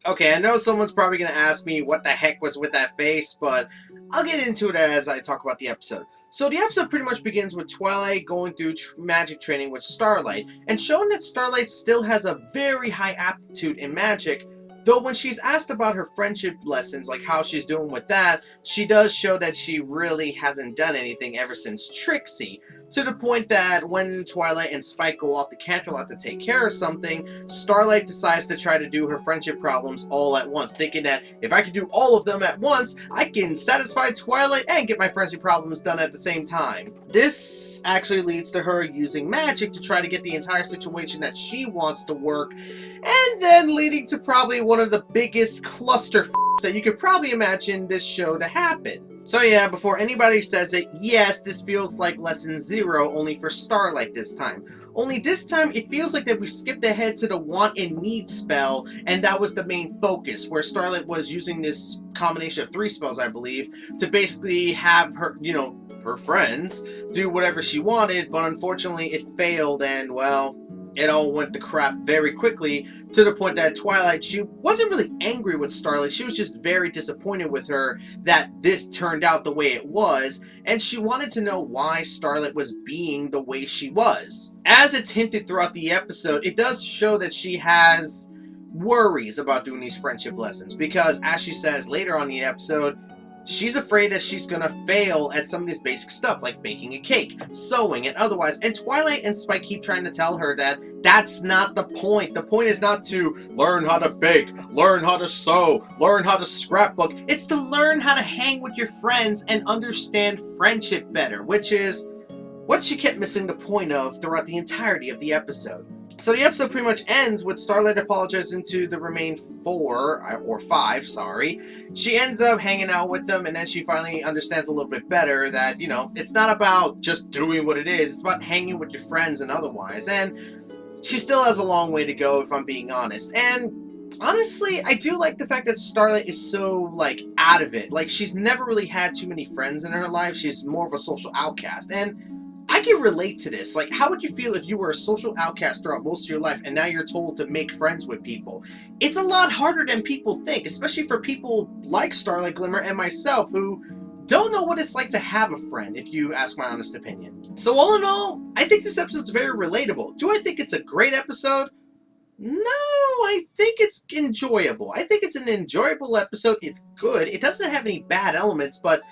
Okay, I know someone's probably going to ask me what the heck was with that face, but I'll get into it as I talk about the episode. So the episode pretty much begins with Twilight going through magic training with Starlight, and showing that Starlight still has a very high aptitude in magic, though when she's asked about her friendship lessons, like how she's doing with that, she does show that she really hasn't done anything ever since Trixie, to the point that when Twilight and Spike go off the Canterlot to take care of something, Starlight decides to try to do her friendship problems all at once, thinking that if I can do all of them at once, I can satisfy Twilight and get my friendship problems done at the same time. This actually leads to her using magic to try to get the entire situation that she wants to work, and then leading to probably one of the biggest cluster that you could probably imagine this show to happen. So yeah, before anybody says it, yes, this feels like Lesson 0, only for Starlight this time. Only this time, it feels like that we skipped ahead to the want and need spell, and that was the main focus, where Starlight was using this combination of 3 spells, I believe, to basically have her, her friends do whatever she wanted, but unfortunately it failed, and well, it all went to crap very quickly, to the point that Twilight, she wasn't really angry with Starlight, she was just very disappointed with her that this turned out the way it was, and she wanted to know why Starlight was being the way she was. As it's hinted throughout the episode, it does show that she has worries about doing these friendship lessons, because as she says later on in the episode, she's afraid that she's gonna fail at some of this basic stuff, like baking a cake, sewing, and otherwise. And Twilight and Spike keep trying to tell her that that's not the point. The point is not to learn how to bake, learn how to sew, learn how to scrapbook. It's to learn how to hang with your friends and understand friendship better, which is what she kept missing the point of throughout the entirety of the episode. So the episode pretty much ends with Starlight apologizing to the remaining 4, or 5, sorry. She ends up hanging out with them, and then she finally understands a little bit better that, it's not about just doing what it is, it's about hanging with your friends and otherwise. And she still has a long way to go, if I'm being honest. And honestly, I do like the fact that Starlight is so, out of it. Like, she's never really had too many friends in her life. She's more of a social outcast. And I can relate to this. Like, how would you feel if you were a social outcast throughout most of your life and now you're told to make friends with people? It's a lot harder than people think, especially for people like Starlight Glimmer and myself who don't know what it's like to have a friend, if you ask my honest opinion. So all in all, I think this episode's very relatable. Do I think it's a great episode? No, I think it's enjoyable. I think it's an enjoyable episode. It's good. It doesn't have any bad elements, but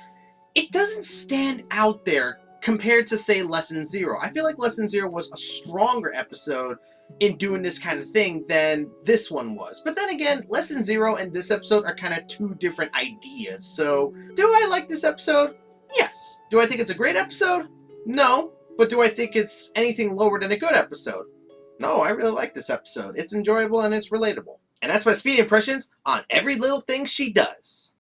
it doesn't stand out there compared to, say, Lesson 0. I feel like Lesson 0 was a stronger episode in doing this kind of thing than this one was. But then again, Lesson 0 and this episode are kind of 2 different ideas. So, do I like this episode? Yes. Do I think it's a great episode? No. But do I think it's anything lower than a good episode? No, I really like this episode. It's enjoyable and it's relatable. And that's my speed impressions on every little thing she does.